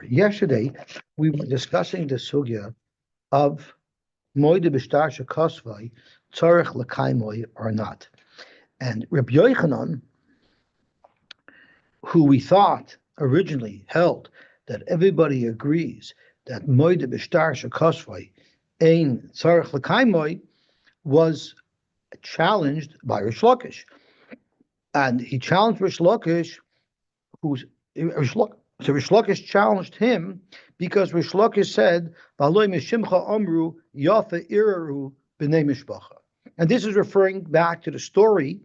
Yesterday, we were discussing the sugya of moide b'shtar shekosvai tzarich l'kaimoi or not. And Rabbi Yochanan, who we thought originally held that everybody agrees that moide b'shtar shekosvai ein tzarich l'kaimoi, was challenged by Rish Lakish. And he challenged Rish Lakish, so Rish Lakish challenged him because Rish Lakish said, "V'aloi mishimcha amru yafe iraru b'nei mishpacha," and this is referring back to the story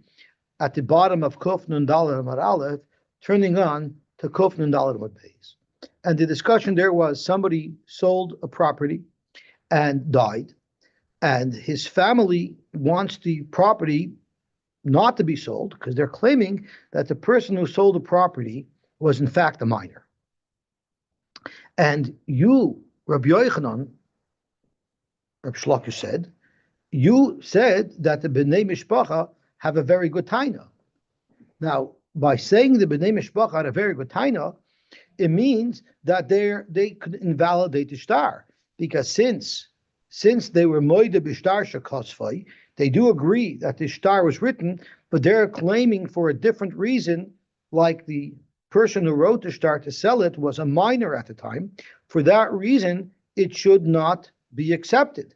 at the bottom of Kuf Nun Daled Amud Aleph, turning on to Kuf Nun Daled Amud Beis. And the discussion there was somebody sold a property and died, and his family wants the property not to be sold because they're claiming that the person who sold the property was in fact a minor. And you, Rabbi Yochanan, Rabbi Shlakish said, you said that the B'nai Mishpacha have a very good taina. Now, by saying the B'nai Mishpacha had a very good taina, it means that they could invalidate the shtar, because since they were moide b'shtar shekosvai, they do agree that the shtar was written, but they're claiming for a different reason, like the person who wrote the shtar to sell it was a minor at the time. For that reason, it should not be accepted.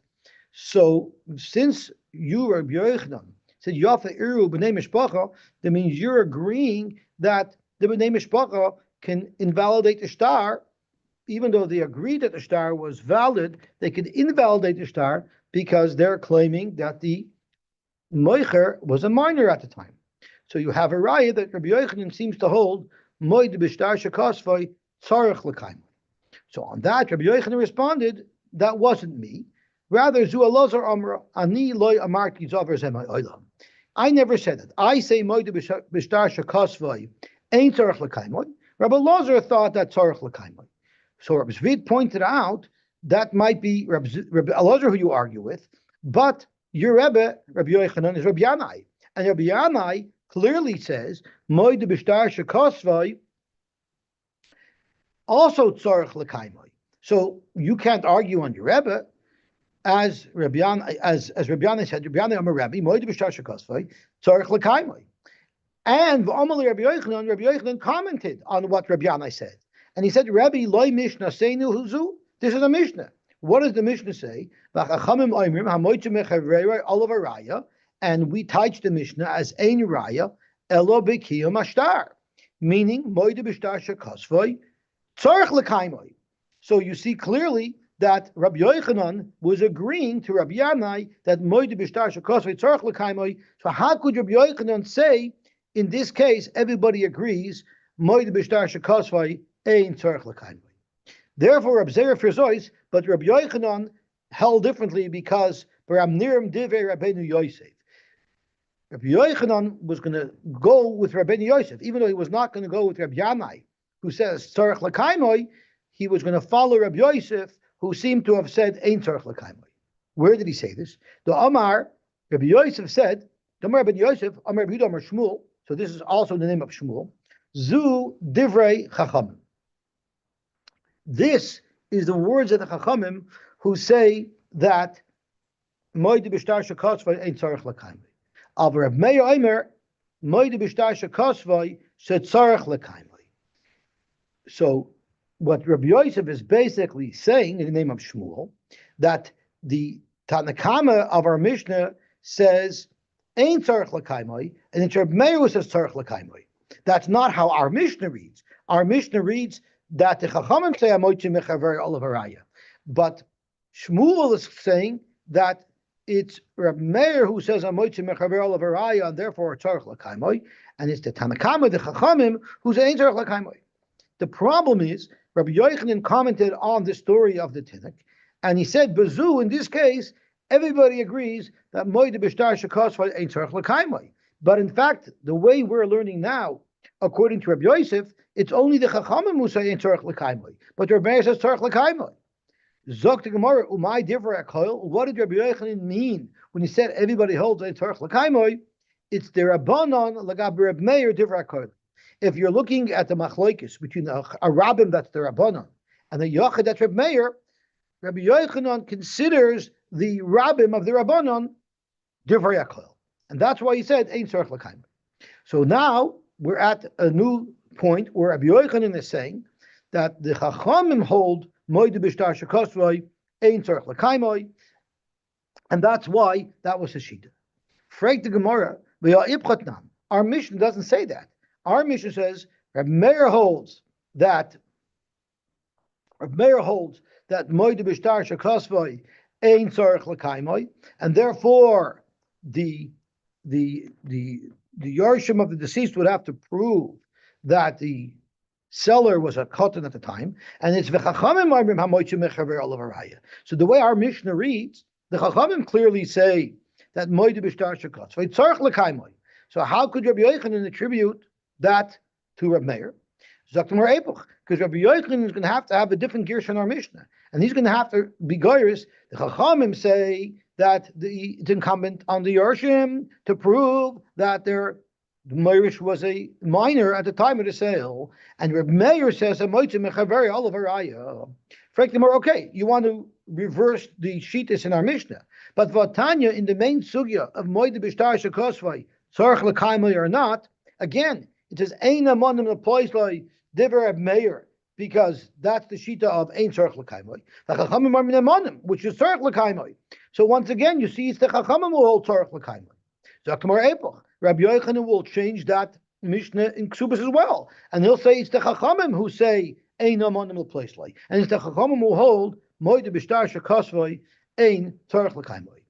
So, since you, Rabbi Yochanan, said Yafa Iru B'nei Mishpacha, that means you're agreeing that the B'nei Mishpacha can invalidate the shtar, even though they agreed that the shtar was valid. They could invalidate the shtar because they're claiming that the moicher was a minor at the time. So you have a raya that Rabbi Yochanan seems to hold moed b'shtar shekosvai tzarich l'kaim. So on that, Rabbi Yochanan responded, "That wasn't me. Rather, zu Elazar amra ani loy amarti zaver zemay olam. I never said it. I say moed b'shtar shekosvai ain't tzarich l'kaim. Rabbi Elazar thought that tzarich l'kaim." So Rabbi Zvid pointed out that might be Rabbi Elazar who you argue with, but your Rebbe, Rabbi Yochanan, is Rabbi Yanai. And Rabbi Yanai clearly says, moed b'shtar shekosvai also tzarich l'kaimai. So you can't argue on your Rebbe, as Rabbi Yanai said, Rabbi Yanai Amar Rabbi, moed b'shtar shekosvai tzarich l'kaimai. And v'omali Rabbi Yochanan commented on what Rabbi Yanai said. And he said, Rabbi, loy mishnah seinu huzu. This is a mishnah. What does the mishnah say? And we touch the mishnah as ein raya elo b'kiyum ashtar, meaning moide b'shtar shekosvoi tzarich l'kaimoi. So you see clearly that Rabbi Yochanan was agreeing to Rabbi Yanai that moide b'shtar shekosvoi tzarich l'kaimoi. So how could Rabbi Yochanan say, in this case, everybody agrees moide b'shtar shekosvoi ein tzarich l'kaimoi? Therefore, Rabbi Zera Firzois, but Rabbi Yochanan held differently because Baram Divrei Rabbeinu Yosef. Rabbi Yochanan was going to go with Rabbeinu Yosef, even though he was not going to go with Rabbi Yanai, who says tzarich l'kaimoi. He was going to follow Rabbi Yosef, who seemed to have said ein tzarich l'kaimoi. Where did he say this? The Amar Rabbi Yosef said, Amar Rabbi Yosef, Amar Rabbi Yehuda, Amar Shmuel. So this is also the name of Shmuel. Zu Divrei Chachamim. This is the words of the Chachamim who say that moed b'shtar shekosvai ein tzarich l'kaimoi. Aber Reb Meir Omer moed b'shtar shekosvai shetzarich l'kaimoi. So what Rabbi Yosef is basically saying in the name of Shmuel, that the Tanakama of our Mishnah says ein tzarich l'kaimoi, and it's Reb Meir who says tzarich l'kaimoi. That's not how our Mishnah reads. Our Mishnah reads that the Chachamim say amoitzi mechaver olav haraya, but Shmuel is saying that it's Reb Meir who says amoitzi mechaver olav haraya, and therefore tzarich l'kaimoi, and it's the Tanakama, the Chachamim, who say ein tzarich l'kaimoi. The problem is Rabbi Yochanan commented on the story of the Tinnik, and he said, "Bezu, in this case, everybody agrees that moed b'shtar shekosvai ein tzarich l'kaimoi." But in fact, the way we're learning now, according to Rabbi Yosef, it's only the Chachamim who say ein tzarich l'kaimoi, but Rabbi Meir says tzarich l'kaimoi. Zok the Gemara, umay divrei akoil. What did Rabbi Yochanan mean when he said everybody holds ein tzarich l'kaimoi? It's the Rabbanon l'gab Rabbi Meir divrei akoil. If you're looking at the machlokes between a rabbim, that's the Rabbanon, And the Yochid, that's Reb Meir, Rabbi Yochanan considers the Rabbim of the Rabbanon Divrei HaKlal. And that's why he said, Ein Tzorech L'Kaim. So now we're at a new point where Rabbi Yochanan is saying that the Chachamim hold Moed B'Shtar Shekosvoi, Ein Tzorech L'Kaimoi, and that's why that was his Shita. Frag the Gemara, our mission doesn't say that. Our mission says, Rabbi Meir holds that Moed B'Shtar Shekosvoi, Ein Tzorech L'Kaimoi, and therefore the Yorshim of the deceased would have to prove that the seller was a cotton at the time, and it's v'chachamim ma'amrim hamoitzu mechaver olav haraya. So the way our Mishnah reads, the chachamim clearly say that moed b'shtar shekatz v'tzarich l'kaimoi. So how could Rabbi Yochanan attribute that to Rabbi Meir? Zaktamar epoch, because Rabbi Yochanan is going to have a different gears in our Mishnah, and he's going to have to be goyrus. The chachamim say that it's incumbent on the Yorshim to prove that the Meirish was a minor at the time of the sale, and Reb Meir says, okay, you want to reverse the Shittis in our Mishnah, but Vatanya, in the main sugya of Moed B'Shtar Shekosvai, Tzorech L'Kaimai or not, again, it says, Eina Monim L'Ploisloi, Diver Reb Meir, because that's the Shita of Ein Tzorech L'Kaimai, the Chachamim are Min Monim, which is Tzorech L'Kaimai. So once again, you see, it's the Chachamim who hold Tzorech L'Kaimai. Zaktamar Epoch, Rabbi Yochanan will change that Mishnah in Ksubas as well, and he'll say it's the Chachamim who say Ein Monim L'Ploisloi, and it's the Chachamim who hold Moed B'Shtar Shekosvoi, Ein Tzorech L'Kaimai.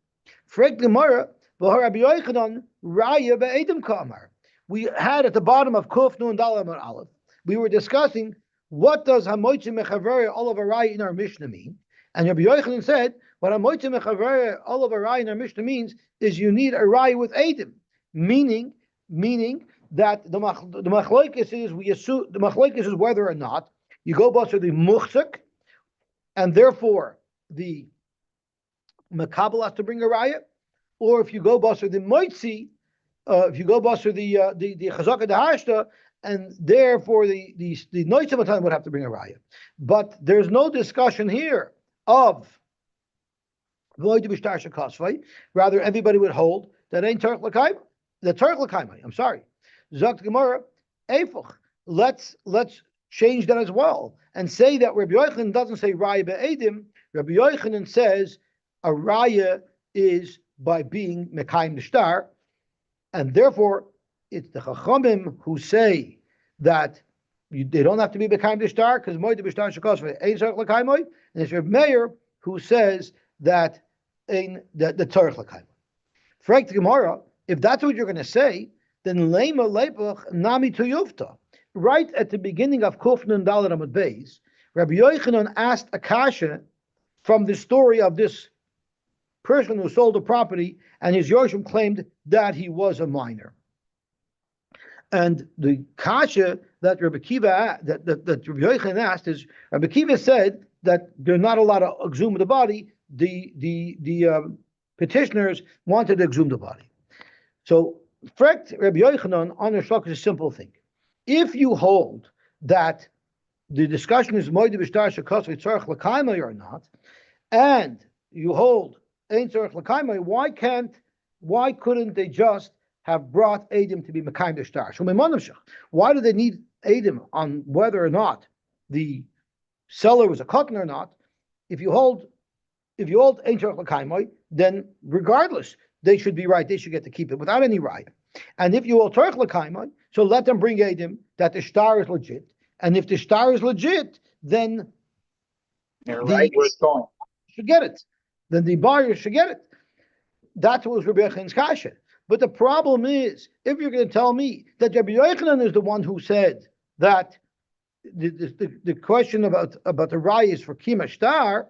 Frek Gemara, V'har Rabbi Yochanan Raya Be'edim Kamar. We had at the bottom of Kuf Nun Dal Amar Aleph, we were discussing what does Hamoitzi Mechaveria Olav Arai in our Mishnah mean, and Rabbi Yochanan said what Hamoitzi Mechaveria Olav Arai in our Mishnah means is you need a Raya with Edim, meaning that the Machlokes is we assume the Machlokes is whether or not you go based the Muchzak, and therefore the Makabel has to bring a Raya, or if you go based the Moitzi, if you go based the Chazaka Dehashta, and therefore the Noitzim would have to bring a Raya. But there's no discussion here of Void B'Shtar Shekosvai. Rather, everybody would hold that ain't Tzorech L'Kaimai. The Tzorech L'Kaimai. I'm sorry. Zakt Gemara Eifuch. Let's change that as well and say that Rabbi Yochanan doesn't say Raya Be'edim. Rabbi Yochanan says a Raya is by being Mekayim the Shtar, and therefore it's the Chachamim who say that they don't have to be Mekayim the Shtar because Moed B'Shtar Shekosvai Ein Tzorech L'Kaimai, and it's Rabbi Meir who says that in the Tzorech L'Kaimai. Frek Gemara, if that's what you're going to say, then Lema Lepach Nami Tuyufta. Right at the beginning of Kufnan Dalet Amud Beis, Rabbi Yochanan asked a kasha from the story of this person who sold the property, and his Yorshim claimed that he was a minor. And the kasha that Rabbi Kiva that Rabbi Yochanan asked is, Rabbi Kiva said that they're not allowed to exhume the body. The petitioners wanted to exhume the body. So, Frekt Rabbi Yochanan on the Shlok is a simple thing. If you hold that the discussion is Moed B'Shtar Shekosvai Tzorech L'Kaimai or not, and you hold Ein Tzorech L'Kaimai, why couldn't they just have brought Edim to be Mekayim the Shtar? Why do they need Edim on whether or not the seller was a cotton or not? If you hold Ein Tzorech L'Kaimai, then regardless, they should be right. They should get to keep it without any right. And if you hold Tzorech L'Kaimai, so let them bring Edim that the shtar is legit. And if the shtar is legit, then should get it. Then the buyer should get it. That's what was Rabbi Yochanan's kasha. But the problem is, if you're going to tell me that Rabbi Yochanan is the one who said that the question about the raya is for Kima Shtar,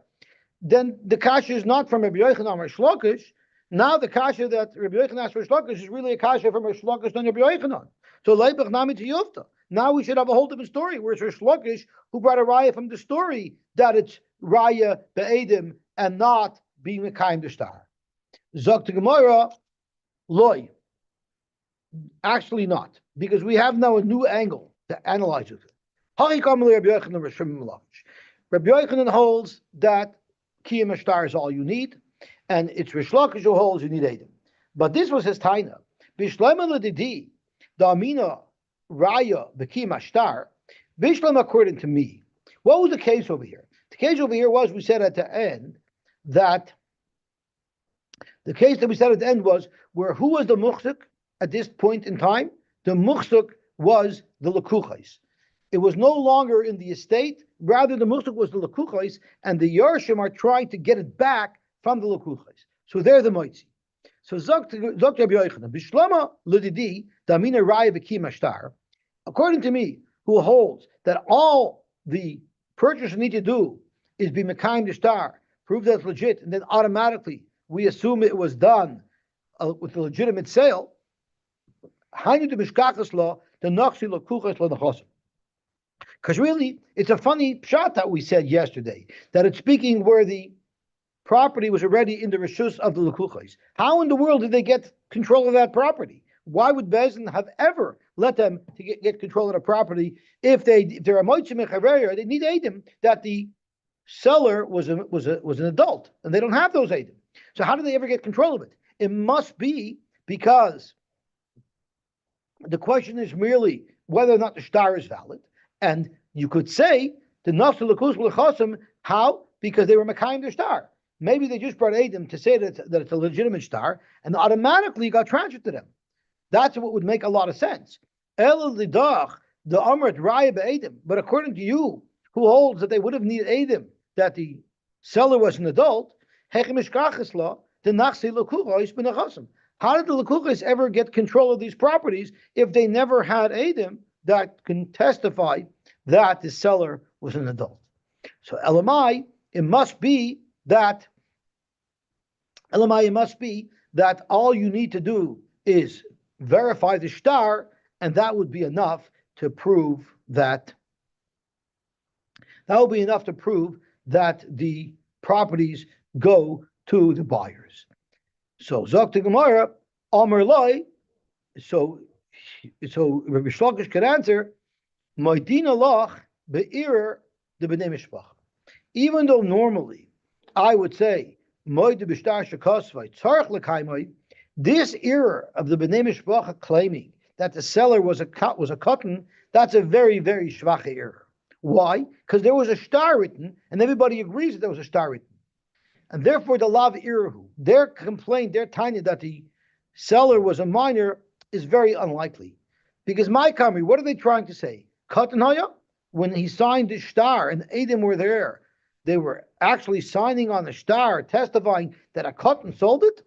then the kasha is not from Rabbi Yochanan or Shlokish. Now the kasha that Rabbi Yochanan asked for Shlokish is really a kasha from Shlokish and Rabbi Yochanan. So Leibach Nami Tiyufta. Now we should have a whole different story, where it's Shlokish who brought a raya from the story that it's raya be'edim and not being a kind of star. Zok to Gemara, loy. Actually not, because we have now a new angle to analyze it. Rabbi Yochanan holds that kiyum ashtar is all you need, and it's Rish Lakish who holds you need Eidim. But this was his taina. Bishleim l'didi, the amina raya b'kiyum ashtar. Bishleim, according to me, what was the case over here? The case over here was, we said at the end that the case that we said at the end was where who was the muhsuk at this point in time? The muhsuk was the lekuchais. It was no longer in the estate, rather the muhsuk was the lekuchais, and the Yarshim are trying to get it back from the lekuchais. So they're the moitzi. So Zok Rabbi Yochanan, Bishlama Ludidi, Damina Raya V'Kim Ashtar, according to me, who holds that all the purchaser need to do is be Mekayim the star, prove that it's legit, and then automatically we assume it was done with a legitimate sale. Hainu the Mishkachas law, the Nachi Lekuchas la Nechosim. Because really, it's a funny pshat that we said yesterday, that it's speaking where the property was already in the reshus of the lekuchos. How in the world did they get control of that property? Why would Bezin have ever let them to get control of the property if they're a moitzim mechaveria? They need edim that the seller was an adult, and they don't have those edim. So how do they ever get control of it? It must be because the question is merely whether or not the star is valid, and you could say the nafsu lekus lechasim. How? Because they were mekayim their star. Maybe they just brought Adam to say that it's a legitimate star, and automatically got transferred to them. That's what would make a lot of sense. El lidach the amrit raya be'edim. But according to you, who holds that they would have needed Adam, that the seller was an adult, hechem ishkachas law the nachsi lekuchos b'nechasim. How did the lekuchos ever get control of these properties if they never had Adam that can testify that the seller was an adult? So Elamai, it must be that all you need to do is verify the star, and that would be enough to prove that. That would be enough to prove that the properties go to the buyers. So Zok to Gemara, Amar Loi. So Rabbi Shlokish could answer, Moedina loch be'ir the b'nei mishpach. Even though normally I would say, this error of the B'nai Mishpacha claiming that the seller was a cotton, that's a very, very schwache error. Why? Because there was a star written, and everybody agrees that there was a star written. And therefore, the Lav Irahu, their complaint, their tiny that the seller was a minor, is very unlikely. Because my Kamri, what are they trying to say? Cotton Haya? When he signed the star and Adam were there, they were actually signing on the star, testifying that a cotton sold it.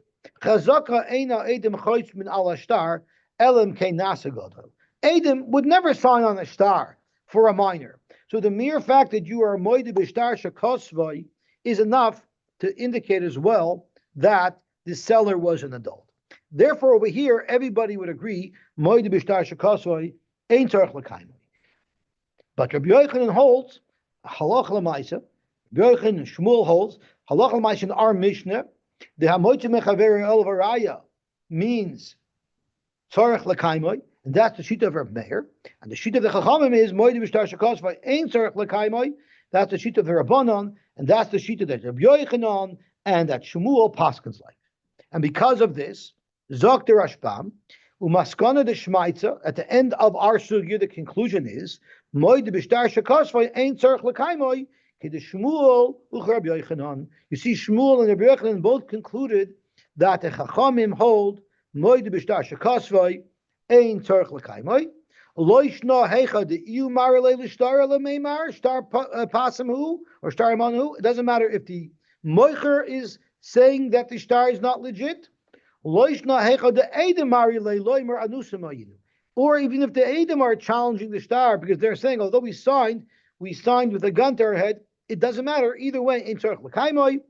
Adam would never sign on a star for a minor. So the mere fact that you are moide b'shtar shekosvai is enough to indicate as well that the seller was an adult. Therefore, over here, everybody would agree moide b'shtar shekosvai ain't tzarich l'kaimai. But Rabbi Yochanan holds halach l'maisa. Rabbi Yochanan and Shmuel holds halach l'maisa in our Mishnah. The hamoitze mechaver el varaya means tzarich l'kaimai, and that's the sheet of Reb Meir. And the sheet of the Chachamim is moide b'shtar shekosvai ain't tzarich l'kaimai. That's the sheet of the Rabbanon, and that's the sheet of the Rabbi Yochanan, and that Shmuel paskins like. And because of this, Zok the Rashbam, umaskana the Shmaitza, at the end of our sugya, the conclusion is moide b'shtar shekosvai ain't tzarich l'kaimai. The Shmuel Rabbi Yochanan. You see, Shmuel and Rabbi Yochanan both concluded that the Chachamim hold moide b'shtar shekosvai ain't tzarich l'kaimai. Loishna heicha the iu marale l'shtar l'meimar star pasamhu or star manhu. It doesn't matter if the moicher is saying that the star is not legit. Loishna heicha the edem marale loimer anusamayinu. Or even if the edem are challenging the star because they're saying, although we signed with a gun to our head, it doesn't matter. Either way, in tzarich l'kaimai,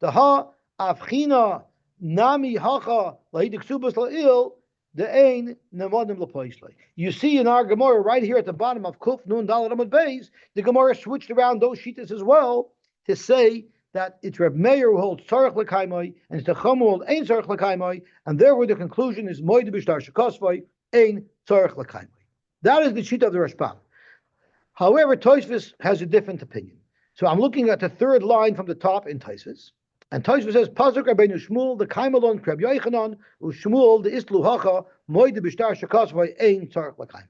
the ha avchina nami hacha lahidik subas la'il, the ein nemodim l'poislei. You see in our Gemara right here at the bottom of Kuf Nun Daled Amud Beis, the Gemara switched around those shitas as well to say that it's Reb Meir who holds tzarich l'kaimai and it's the Chum who holds ein tzarich l'kaimai, and therefore the conclusion is moide b'shtar shekosvai ein tzarich l'kaimai. That is the shita of the Rashbam. However, Tosfos has a different opinion. So I'm looking at the third line from the top in Taisus. And Taisus says, Pasuk Rabbeinu Shmuel, the Kaimalon, Kreb Yochanan, Shmuel, the Islu Hacha, Moide Bishtar Shakasvai, Ein Tzarech Lakaim.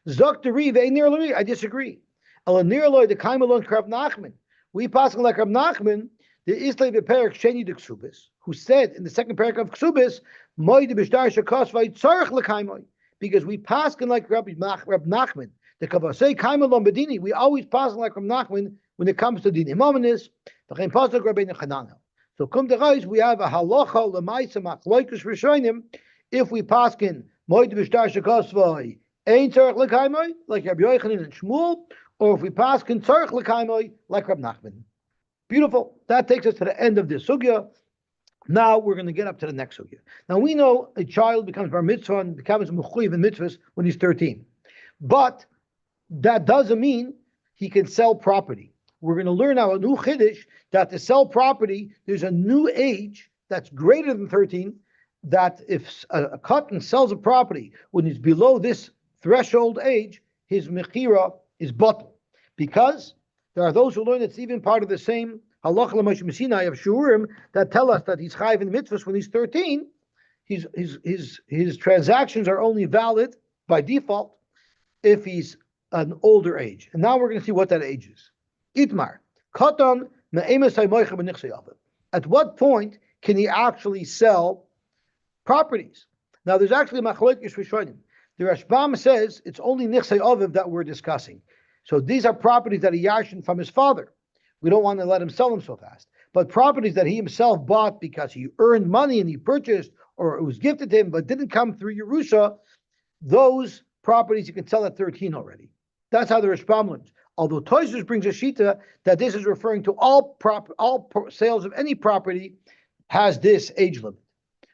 Zok the Riv, Ein Nir Loi, I disagree. El Nir Loi, the Kaimalon, Kreb Nachman. We pass like Reb Nachman, the Islay Beperik Sheni de Ksubis, who said in the second parak of Ksubis, Moide Bishtar Shakasvai, Tzarech Lakaim. Because we pass like Reb Nachman. The Kavasei Kaimalon Bedini, we always pass like Reb Nachman when it comes to the Imamanis, the Chaim Pasuk Rabbeinu Chananel. So come to guys, we have a halacha lemaisa machloikus rishonim. If we paskin moed b'shtar shekosvoi ein tzarich l'kaimoi like Rabbi Yochanan and Shmuel, or if we paskin tzarich l'kaimoi like Rab Nachman. Beautiful. That takes us to the end of this sugya. Now we're going to get up to the next sugya. Now we know a child becomes bar mitzvah and becomes mechuyev in mitzvahs when he's 13, but that doesn't mean he can sell property. We're going to learn now a new chiddush that to sell property, there's a new age that's greater than 13, that if a cotton sells a property when it's below this threshold age, his mechira is bottle. Because there are those who learn it's even part of the same halacha l'moshe Messinai of shurim that tell us that he's chayiv in mitzvahs when he's 13. His transactions are only valid by default if he's an older age. And now we're going to see what that age is. Itmar, Katan at what point can he actually sell properties? Now, there's actually a machlokes rishonim. The Rashbam says it's only nichsei aviv that we're discussing. So these are properties that he yarshin from his father. We don't want to let him sell them so fast. But properties that he himself bought because he earned money and he purchased, or it was gifted to him but didn't come through Yerusha, those properties you can sell at 13 already. That's how the Rashbam learns. Although Tosfos brings a shita that this is referring to all sales of any property has this age limit.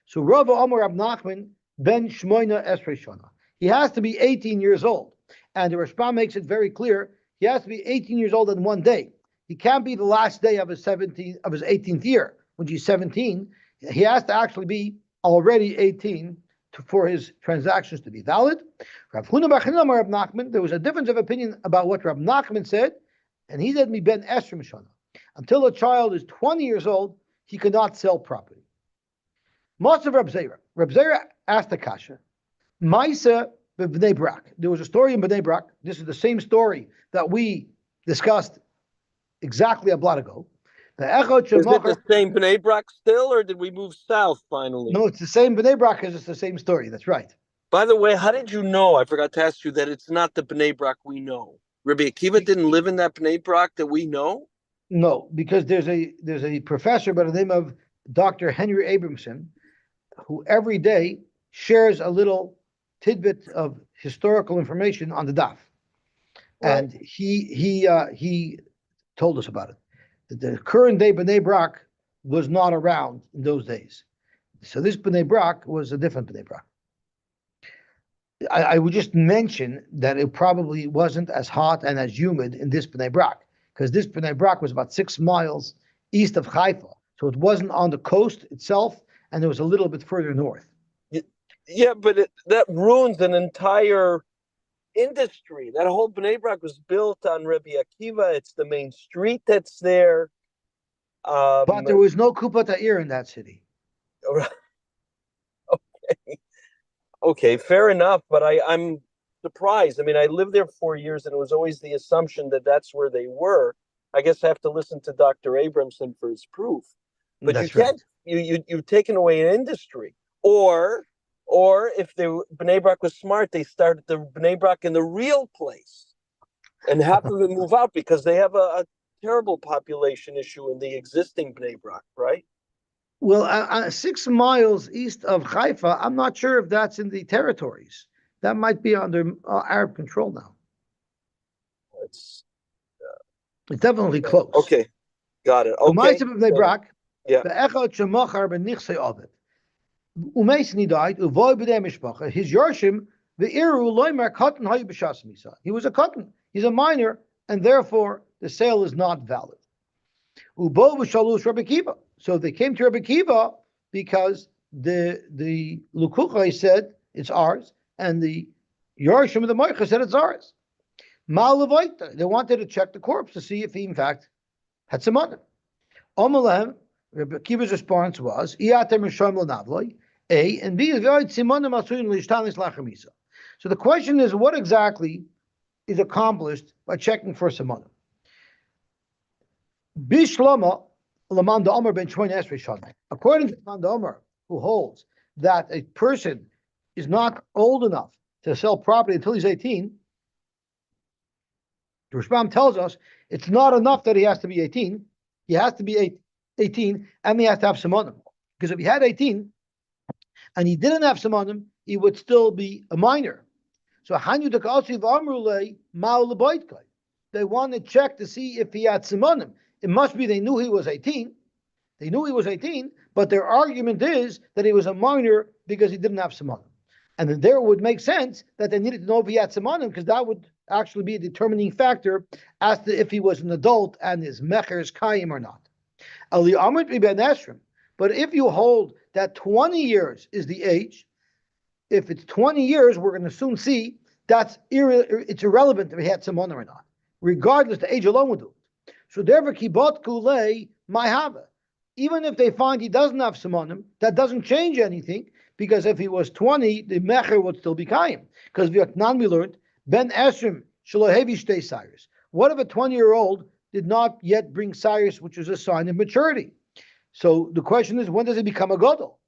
So Rava Amar Rab Nachman ben Shmoina Esrei Shana. He has to be 18 years old, and the Rashbam makes it very clear he has to be 18 years old in one day. He can't be the last day of his 18th year when he's 17. He has to actually be already 18 for his transactions to be valid. Rav Huna bar Chanina Rab Nachman, there was a difference of opinion about what Rab Nachman said, and he said, "Mi ben esrim shana." Until a child is 20 years old, he cannot sell property. Most of Rab Zera asked the kasha, Maisa b'Bnei Brak. There was a story in Bnei Brak. This is the same story that we discussed exactly a blot ago. Is it the same Bnei Brak still, or did we move south finally? No, it's the same Bnei Brak, because it's the same story. That's right. By the way, how did you know? I forgot to ask you that it's not the Bnei Brak we know. Rabbi Akiva didn't live in that Bnei Brak that we know? No, because there's a professor by the name of Dr. Henry Abramson, who every day shares a little tidbit of historical information on the daf. Right. And he told us about it. The current day Bnei Brak was not around in those days. So this Bnei Brak was a different Bnei Brak. I would just mention that it probably wasn't as hot and as humid in this Bnei Brak, because this Bnei Brak was about 6 miles east of Haifa. So it wasn't on the coast itself, and it was a little bit further north. Yeah, but that ruins an entire industry. That whole Bnei Brak was built on Rabbi Akiva. It's the main street that's there. But there was no Kupat Ha'ir in that city. Okay, fair enough. But I'm surprised. I mean, I lived there 4 years, and it was always the assumption that that's where they were. I guess I have to listen to Dr. Abramson for his proof. But that's you can't. Right. You've taken away an industry, or if the Bnei Brak was smart, they started the Bnei Brak in the real place, and half of them move out because they have a terrible population issue in the existing Bnei Brak, right? Well, 6 miles east of Haifa, I'm not sure if that's in the territories. That might be under Arab control now. It's definitely close. Okay, got it. Okay. Bnei Brak, yeah. Umeisni died. His Yorshim, the Iru Loimer Cotton Hayu B'Shas Misa. He was a cotton. He's a minor, and therefore the sale is not valid. Ubo B'Shalush Rabbi Kiva. So they came to Rabbi Kiva because the Lukuchai said it's ours, and the Yorshim of the Moicha said it's ours. They wanted to check the corpse to see if he in fact had simonim. Omalahem, Rabbi Akiva's response was, Iatem Rishon L'Navloi, A, and B, simonim asuyin l'ishtanis lachamisa. So the question is, what exactly is accomplished by checking for simonim? Bishlama Laman Omer ben Shmoin Esrei Shana. According to Laman Omer, who holds that a person is not old enough to sell property until he's 18, the Rishbam tells us it's not enough that he has to be 18. He has to be 18 and he has to have simonim. Because if he had 18 and he didn't have simonim, he would still be a minor. So they want to check to see if he had simonim. It must be they knew he was 18. They knew he was 18, but their argument is that he was a minor because he didn't have simonim. And then there would make sense that they needed to know if he had simonim, because that would actually be a determining factor as to if he was an adult and his mecher is kayim or not. But if you hold that 20 years is the age, if it's 20 years, we're going to soon see it's irrelevant if he had simonim or not. Regardless, the age alone would do it. So therefore, kibot kulei mayhava. Even if they find he doesn't have simonim, that doesn't change anything, because if he was 20, the mecher would still be kayim. Because Vietnam we learned, ben esrim shalohevi shtei cyrus. What if a 20-year-old did not yet bring cyrus, which is a sign of maturity? So the question is, when does he become a gadol?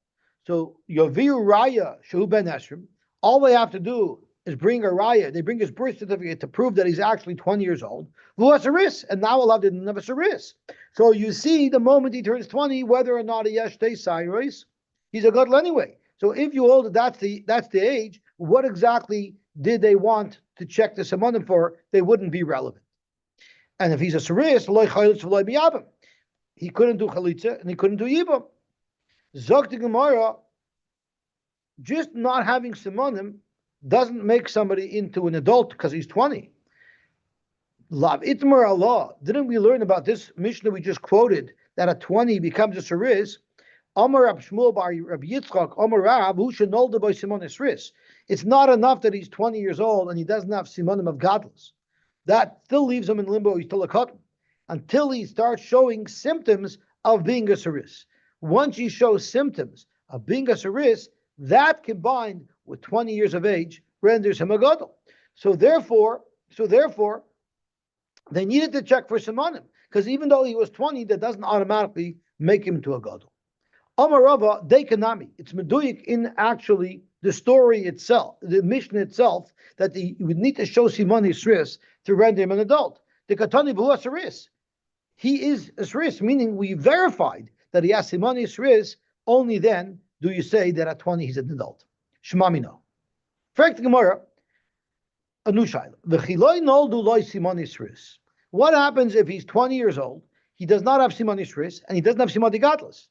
So yaviu raya shehu ben esrim. All they have to do is bring a raya. They bring his birth certificate to prove that he's actually 20 years old. V'uasaris, and now Allah didn't have a saris. So you see, the moment he turns 20, whether or not he has shtei cyrus, he's a gadol anyway. So if you hold that's the age, what exactly did they want to check the simonim for? They wouldn't be relevant. And if he's a saris, loy chalitz v'loy biyabim, he couldn't do chalitza and he couldn't do yibam. Zok the Gemara, just not having simonim doesn't make somebody into an adult because he's 20. Lav itmar Allah. Didn't we learn about this Mishnah we just quoted, that at 20 he becomes a saris? Amar Rab Shmuel bar Rab Yitzchak, Amar Rab, who should know the by Simon Esris. It's not enough that he's 20 years old and he doesn't have simonim of gadlus. That still leaves him in limbo. He's still a katan until he starts showing symptoms of being a saris. Once he shows symptoms of being a saris, that combined with 20 years of age renders him a gadol. So therefore, they needed to check for simonim, because even though he was 20, that doesn't automatically make him to a gadol. Amar Rava Dekanami. It's meduyik in actually the story itself, the Mishnah itself, that you would need to show Simon Yisris to render him an adult. The Katani B'hu Asris. He is Asris, meaning we verified that he has Simon Yisris. Only then do you say that at 20 he's an adult. Shemami no. Fact Gemara, a new shayla. V'chiloi noldu loy Simon Yisris. What happens if he's 20 years old, he does not have Simon Yisris, and he doesn't have Simon Gadlus?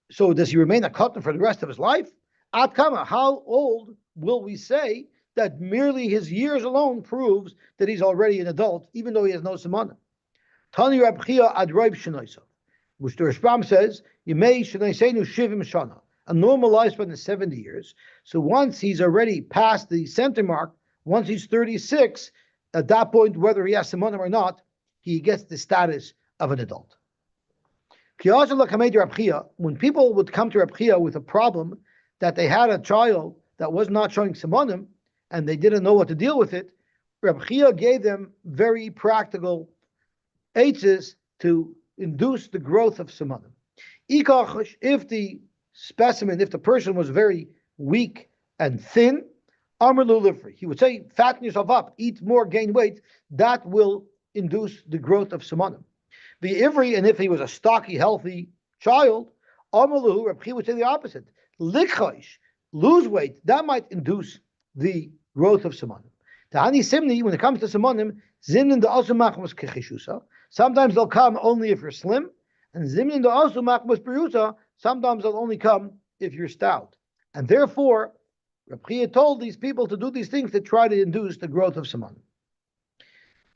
So does he remain a katan for the rest of his life? At kama, how old will we say that merely his years alone proves that he's already an adult, even though he has no simonim? Tani Rab Chia ad Rav Shenoisa, which the Rishbam says, Yimei Shenoisenu Shivim Shana, a normal lifespan is 70 years. So once he's already past the center mark, once he's 36, at that point, whether he has simonim or not, he gets the status of an adult. When people would come to Rab Chia with a problem that they had a child that was not showing simonim and they didn't know what to deal with it, Rab Chia gave them very practical aids to induce the growth of simonim. If the specimen, if the person was very weak and thin, he would say, fatten yourself up, eat more, gain weight. That will induce the growth of simonim. The Ivri, and if he was a stocky, healthy child, Amaluhu, Reb Chia would say the opposite. Likhosh, lose weight, that might induce the growth of simonim. Tahani Simni, when it comes to simonim, Zimnin da also machmas kechishusa. Sometimes they'll come only if you're slim, and Zimnin da also machmas perusa. Sometimes they'll only come if you're stout. And therefore, Reb Chia told these people to do these things to try to induce the growth of simonim.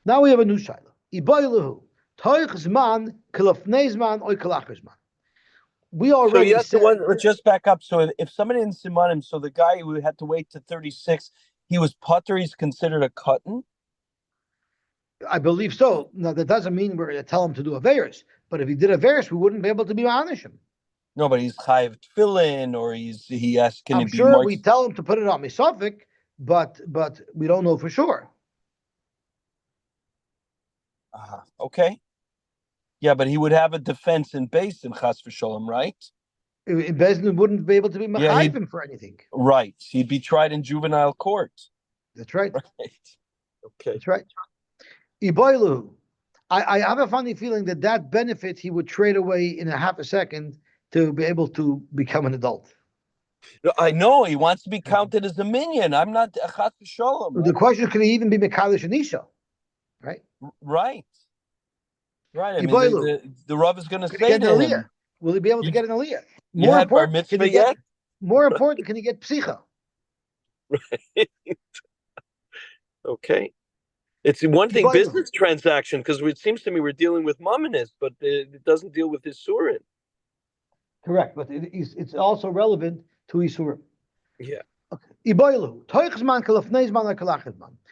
Now we have a new shayla. Ibayluhu. We already let's just back up. So if somebody in Simanim, so the guy who had to wait to 36, he was putter, he's considered a katan? I believe so. Now that doesn't mean we're going to tell him to do a virus, but if he did a virus, we wouldn't be able to be honest him. No, but he's chayiv tefillin, or he asks, can I'm it be sure more? we tell him to put it on misafik, but we don't know for sure. Okay. Yeah, but he would have a defense in base in chas v'sholem, right? Bezdin wouldn't be able to be Yeah, mechayiv him for anything. Right. He'd be tried in juvenile court. That's right. Right. Okay. That's right. Iboilu. I have a funny feeling that benefit he would trade away in a half a second to be able to become an adult. No, I know he wants to be counted as a minion. I'm not a chas v'sholem. The question, can he even be Mekalish and Isha? Right? Right. Right. I mean, Iboilu. the Rav is going to say to him, will he be able to get an aliyah? You had bar mitzvah yet? More important, can he get psicha? Right. Okay. It's one thing, business transaction, because it seems to me we're dealing with Mamonis, but it doesn't deal with his Surin. Correct, but it's also relevant to Isurim. Yeah. Okay.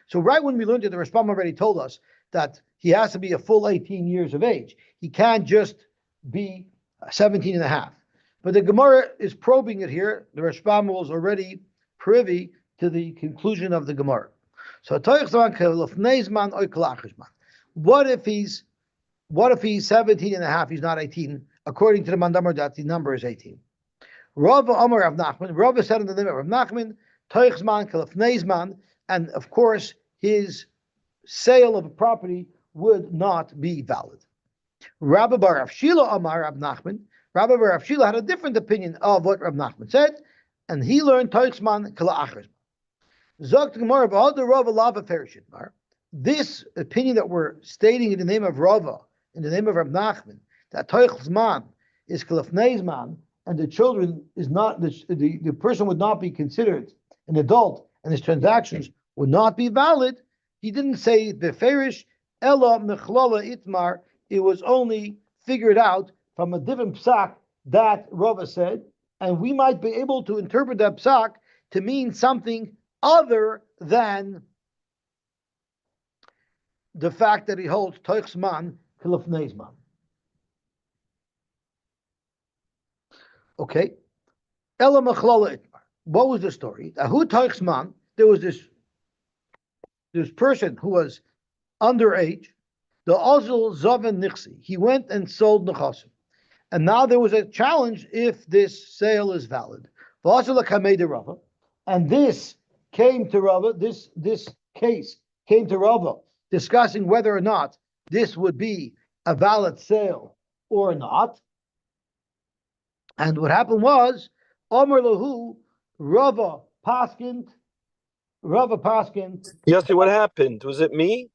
So right when we learned it, the Rashbam already told us that he has to be a full 18 years of age. He can't just be 17 and a half. But the Gemara is probing it here. The Rashbam was already privy to the conclusion of the Gemara. So what if he's 17 and a half, he's not 18? According to the Mandamar, that the number is 18. Rava Amar Rav Nachman, Rava said in the name of Rav Nachman, Toichzman Kalafneizman, and of course his sale of a property would not be valid. Rabbi Bar Rav Shila Amar Rav Nachman, Rabbi Bar Rav Shila had a different opinion of what Rav Nachman said, and he learned Toichzman Kalachrizman. Zogt Gemara Ba'ad Rava Lava Perishitmar. This opinion that we're stating in the name of Rava, in the name of Rav Nachman, that Toichzman is Kalafneizman, and the children is not the person would not be considered an adult, and his transactions would not be valid. He didn't say beferish ella mechlala itmar. It was only figured out from a different psak that Rava said, and we might be able to interpret that psak to mean something other than the fact that he holds toichsman kilafneizman. Okay. Ella machlala itmar. What was the story? Ahu toichsman. There was this person who was underage. The Ozil Zaven Nixi. He went and sold Nechasim. And now there was a challenge if this sale is valid. And this came to Rava, this case came to Rava, discussing whether or not this would be a valid sale or not. And what happened was, Omer Lahu, Rava Paskind. Yosy, what happened? Was it me?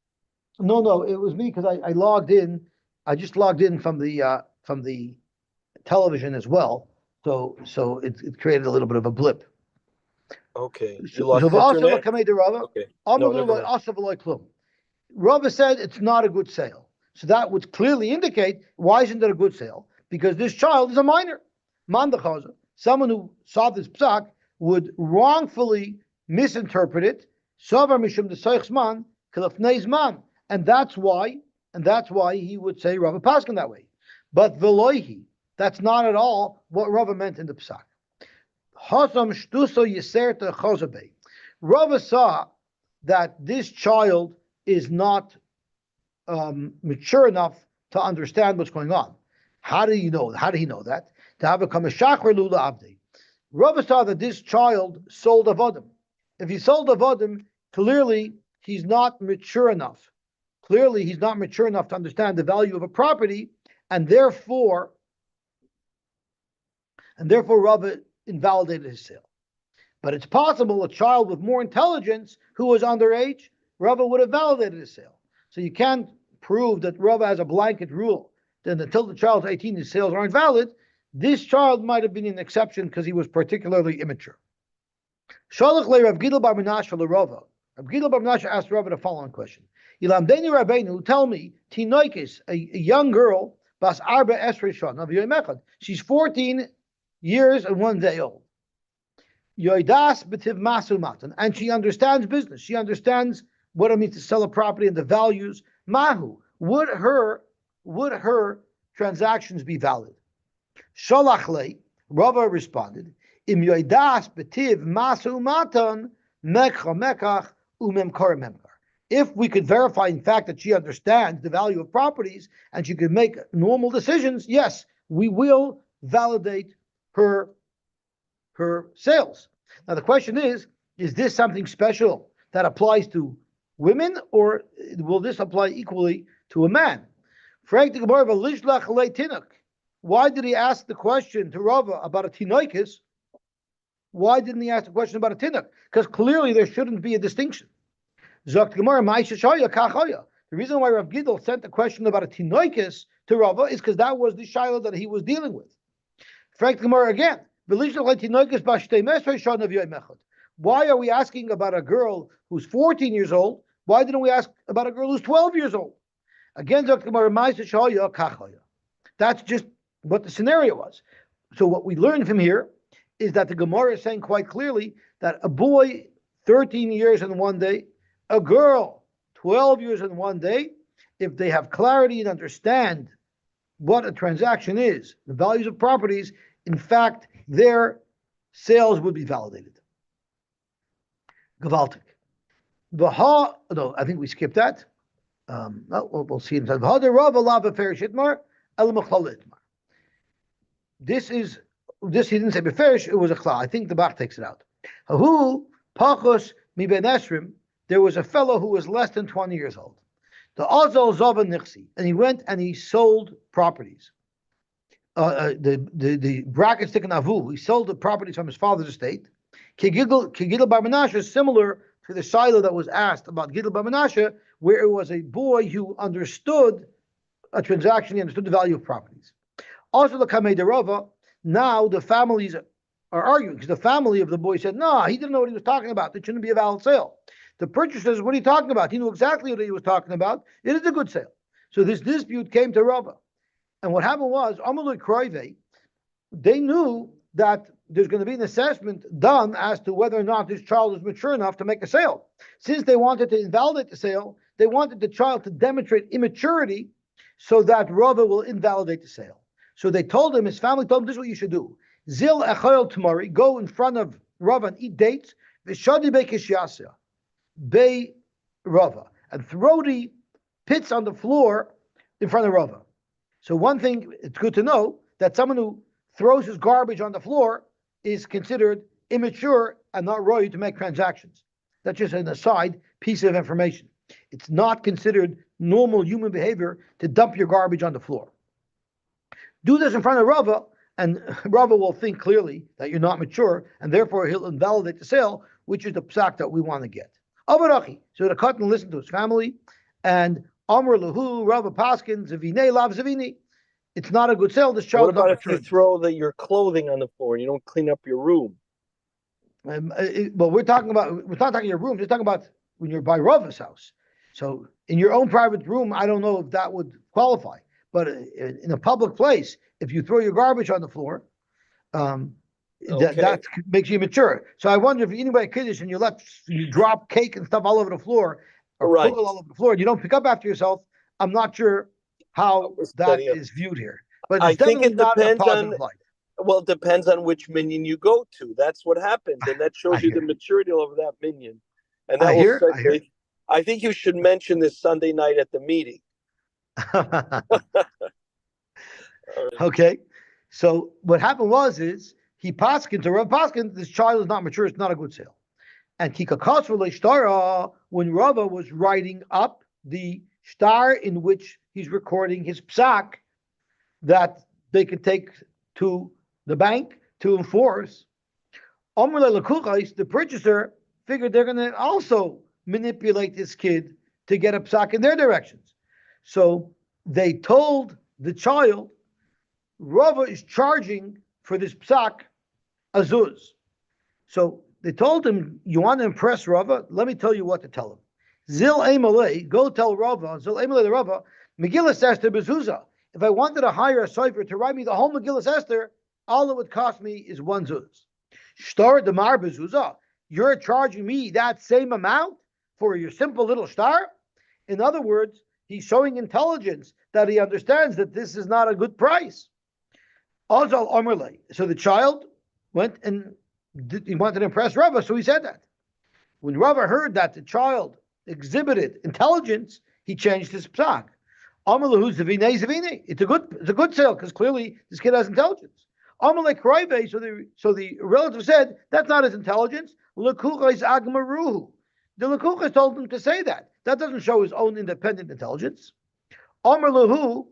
No, it was me because I logged in. I just logged in from the television as well. So it created a little bit of a blip. Okay. So okay. No, Rava said it's not a good sale. So that would clearly indicate, why isn't it a good sale? Because this child is a minor. Mandachaza. Someone who saw this psak would wrongfully misinterpret it. Savar mishum desaychsman kilafneizman. And that's why he would say Rava Paskin that way. But veloihi, that's not at all what Rava meant in the psak. Hasam shtuso yiserta chozabe. Rava saw that this child is not mature enough to understand what's going on. How did he know that? To have become a shachar lula avdi. Rava saw that this child sold avodim. If he sold avodim, clearly he's not mature enough. Clearly he's not mature enough to understand the value of a property, and therefore Rava invalidated his sale. But it's possible a child with more intelligence who was underage, Rava would have validated his sale. So you can't prove that Rava has a blanket rule that until the child's 18, his sales aren't valid. This child might have been an exception because he was particularly immature. Shalach le Rav Gidel bar Menashe le Rava. Rav Gidel bar Menashe asked Rava the following question: Ilamdeni Rabbeinu, tell me, Tinoikis, a young girl, bas arba esrei shana v'yoyim echad. She's 14 years and 1 day old. Yoidas b'tiv masu matan, and she understands business. She understands what it means to sell a property and the values Mahu, would her transactions be valid? Sholach le, Rava responded, Im yoidas betiv masu matan mekcha mekach umemkar memkar. If we could verify, in fact, that she understands the value of properties and she could make normal decisions, yes, we will validate her sales. Now the question is this something special that applies to women, or will this apply equally to a man? Why did he ask the question to Rava about a tinoikis? Why didn't he ask the question about a tinuk? Because clearly there shouldn't be a distinction. The reason why Rav Gidel sent the question about a tinoikis to Rava is because that was the shiloh that he was dealing with. Frank Gemara again. Why are we asking about a girl who's 14 years old? Why didn't we ask about a girl who's 12 years old? Again, that's just what the scenario was. So what we learn from here is that the Gemara is saying quite clearly that a boy 13 years and one day, a girl 12 years and one day, if they have clarity and understand what a transaction is, the values of properties, in fact, their sales would be validated. Gewaltig. No, I think we skipped that. We'll see inside. This he didn't say beferish, it was a chla. I think the Bach takes it out. Hahu pachos mi ben esrim. There was a fellow who was less than 20 years old. The azal zava nixi, and he went and he sold properties. The brackets taken avu. He sold the properties from his father's estate. Kigidal bar Menashe is similar to the shiloh that was asked about Gidal bar Menashe, where it was a boy who understood a transaction, he understood the value of properties. Also, the Kamei de Rava, now the families are arguing because the family of the boy said, no, he didn't know what he was talking about. It shouldn't be a valid sale. The purchaser says, what are you talking about? He knew exactly what he was talking about. It is a good sale. So this dispute came to Rava. And what happened was, Amalur Kroive, they knew that there's going to be an assessment done as to whether or not this child is mature enough to make a sale. Since they wanted to invalidate the sale, they wanted the child to demonstrate immaturity so that Rava will invalidate the sale. So they told him, his family told him, this is what you should do. Zil echayel tomorrow, go in front of Rava and eat dates, v'shadi be'kishyasya, be Rava, and throw the pits on the floor in front of Rava. So one thing, it's good to know that someone who throws his garbage on the floor is considered immature and not royal to make transactions. That's just an aside piece of information. It's not considered normal human behavior to dump your garbage on the floor. Do this in front of Rava, and Rava will think clearly that you're not mature, and therefore he'll invalidate the sale, which is the psak that we want to get. Avarachi. So the Katan listened to his family, and Amr Lahu, Rava Paskin, Zavine, Lav Zavini. It's not a good sale. This child. What about if you throw your clothing on the floor and you don't clean up your room? Well, we're not talking your room. We're talking about when you're by Rava's house. So in your own private room, I don't know if that would qualify. But in a public place, if you throw your garbage on the floor, that makes you mature. So I wonder if you're eating by a kiddush and you drop cake and stuff all over the floor, or kugel all over the floor, and you don't pick up after yourself. I'm not sure how that is viewed here. But it's definitely not a positive light. Well, it depends on which minyan you go to. That's what happened, and that shows you the maturity of that minyan. And that I think you should mention this Sunday night at the meeting. Okay, so what happened is he paskin to Rav Paskin, this child is not mature, it's not a good sale. And Kikakas Shtara, when Rava was writing up the star in which he's recording his psak that they could take to the bank to enforce, the purchaser figured they're going to also manipulate this kid to get a psak in their directions. So they told the child, Rava is charging for this psak azuz. So they told him, you want to impress Rava? Let me tell you what to tell him. Zil Eimalei, go tell Rava, Zil Eimalei the Rava, Megillas Esther bezuzah. If I wanted to hire a cipher to write me the whole Megillas Esther, all it would cost me is one zuz. Shtar demar bezuzah. You're charging me that same amount for your simple little star? In other words, He's showing intelligence that he understands that this is not a good price. Also, Omerle. So the child went and he wanted to impress Rava, so he said that. When Rava heard that the child exhibited intelligence, he changed his psak. Omerle zavine zavine. It's a good sale because clearly this kid has intelligence. Omerle kraive. So the relative said that's not his intelligence. Lekucha is agmaruhu. The lekucha told him to say that. That doesn't show his own independent intelligence. Omer Lahu,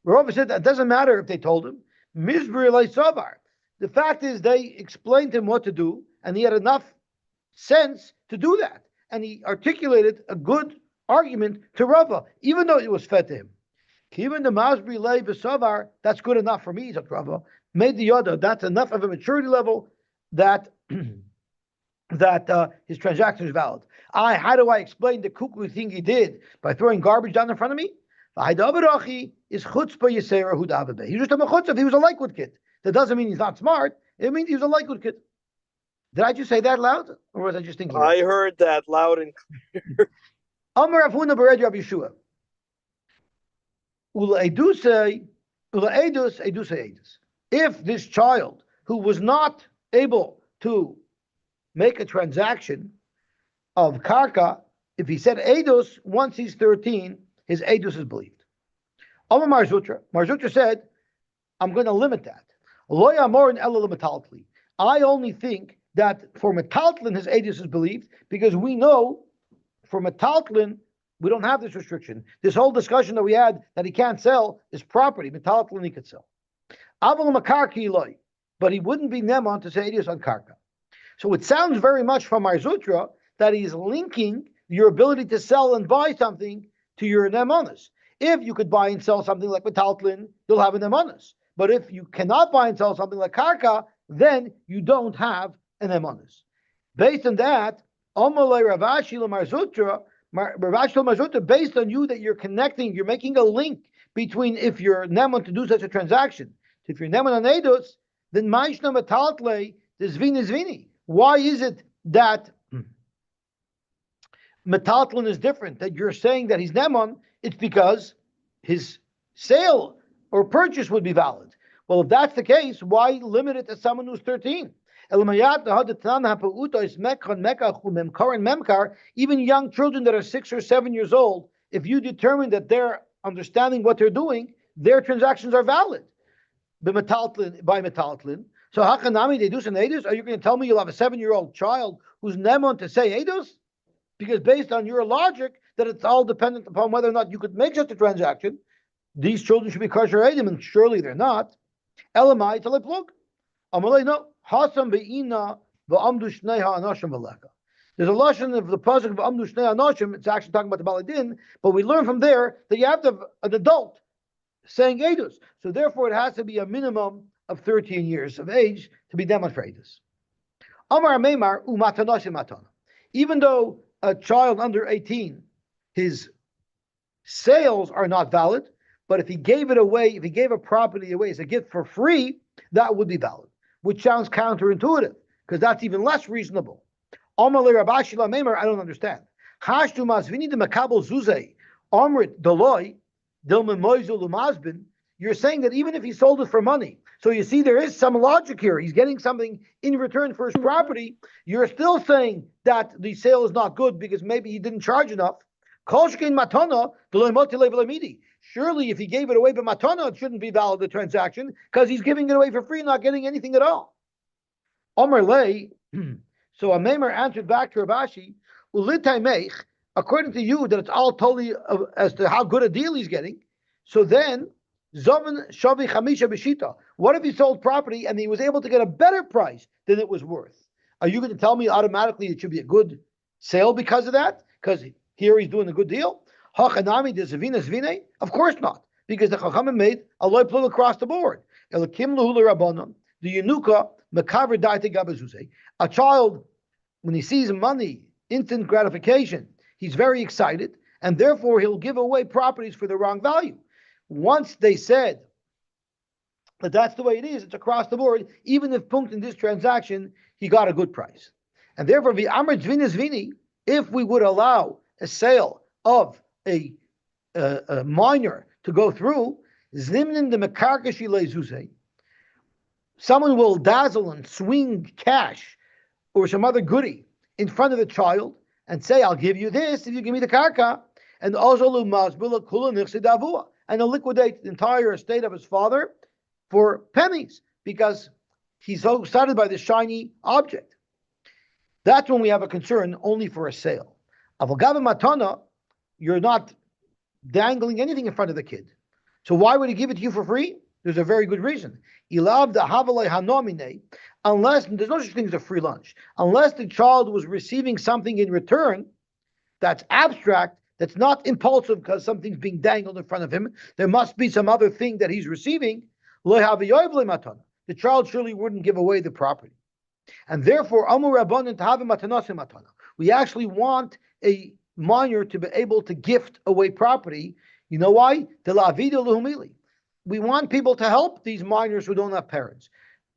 Rava said that doesn't matter if they told him. Mizbri Savar. The fact is they explained to him what to do, and he had enough sense to do that. And he articulated a good argument to Rava, even though it was fed to him. Even the Masbri Lei Savar, that's good enough for me, said Rava. Made the Yoda, that's enough of a maturity level that his transaction is valid. How do I explain the cuckoo thing he did by throwing garbage down in front of me? Is chutzpah yisera hu. He was just a mechutzav. He was a likeward kid. That doesn't mean he's not smart. It means he was a likeward kid. Did I just say that loud, or was I just thinking? I heard that loud and clear. Amar Avuna bered Rabbi Yeshua. Edus. If this child who was not able to make a transaction of karka, if he said edus once he's 13, his edus is believed. Amar Marzutra said, I'm going to limit that. I only think that for metaltlin his edus is believed because we know for metaltlin we don't have this restriction. This whole discussion that we had that he can't sell is property. Metaltlin he could sell. But he wouldn't be neman to say edus on karka. So it sounds very much from Marzutra that he's linking your ability to sell and buy something to your nemanis. If you could buy and sell something like metaltlin, you'll have a nemanis. But if you cannot buy and sell something like karka, then you don't have an nemanis. Based on that, Amalei Ravashi Marzutra, based on you that you're connecting, you're making a link between if you're neman to do such a transaction, if you're neman on edus, then ma'ishna metaltle the zvini. Why is it that metaltlin is different? That you're saying that he's neman, it's because his sale or purchase would be valid. Well, if that's the case, why limit it to someone who's 13? Even young children that are 6 or 7 years old, if you determine that they're understanding what they're doing, their transactions are valid by metaltlin. So Hakanami, they do some edus. Are you going to tell me you'll have a 7-year-old child who's nemon to say edus? Because based on your logic, that it's all dependent upon whether or not you could make such a transaction, these children should be kosher edim, and surely they're not. Elamai teleplug. Amalei no. Hasam be'ina v'amdu shnei ha'anashim v'leka. There's a lashon of the pasuk of amdu shnei ha'anashim. It's actually talking about the baladin, but we learn from there that you have to have an adult saying edus. So therefore, it has to be a minimum of 13 years of age to be demonstrated. Amar Meimar umatanoshim matana. Even though a child under 18, his sales are not valid, but if he gave it away, if he gave a property away as a gift for free, that would be valid, which sounds counterintuitive because that's even less reasonable. Amar Rabashi la Meimar, I don't understand. Hashtu masvini de makabel zuzei amrit deloy dilma moizul umazbin. You're saying that even if he sold it for money, so you see there is some logic here. He's getting something in return for his property. You're still saying that the sale is not good because maybe he didn't charge enough. Surely if he gave it away by matana, it shouldn't be valid, the transaction, because he's giving it away for free, not getting anything at all. Omer lei, so a Meimer answered back to Rabashi, according to you, that it's all totally as to how good a deal he's getting, so then, Zovan Shavi Chamisha Bishita. What if he sold property and he was able to get a better price than it was worth? Are you going to tell me automatically it should be a good sale because of that? Because here he's doing a good deal? Hachanami de Zavina Zvine? Of course not. Because the Chachamim made a loy plul across the board. Elakim Luhula Rabbanon, the Yenuka, Makaver Daite Gabazuze. A child, when he sees money, instant gratification, he's very excited, and therefore he'll give away properties for the wrong value. Once they said that that's the way it is, it's across the board, even if punkt in this transaction, he got a good price. And therefore, if we would allow a sale of a a minor to go through, zimnin de mekarkashi lezuze. Someone will dazzle and swing cash or some other goodie in front of the child and say, I'll give you this if you give me the karka. And also and he'll liquidate the entire estate of his father for pennies because he's so excited by this shiny object. That's when we have a concern only for a sale. Avogava matana, you're not dangling anything in front of the kid. So why would he give it to you for free? There's a very good reason. Unless there's no such thing as a free lunch, unless the child was receiving something in return that's abstract, that's not impulsive because something's being dangled in front of him, there must be some other thing that he's receiving. The child surely wouldn't give away the property. And therefore, we actually want a minor to be able to gift away property. You know why? We want people to help these minors who don't have parents.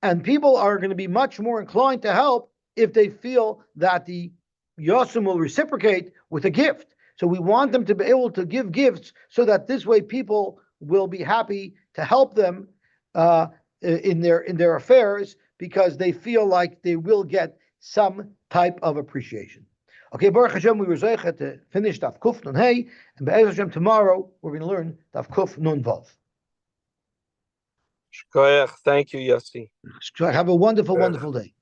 And people are going to be much more inclined to help if they feel that the Yosem will reciprocate with a gift. So we want them to be able to give gifts so that this way people will be happy to help them in their affairs because they feel like they will get some type of appreciation. Okay, Baruch Hashem, we were zeicha to finish Daf Kuf Nun Hey, and Be'ez Hashem tomorrow we're going to learn Daf Kuf Nun Vav. Thank you, Yosy. Have a wonderful, wonderful day.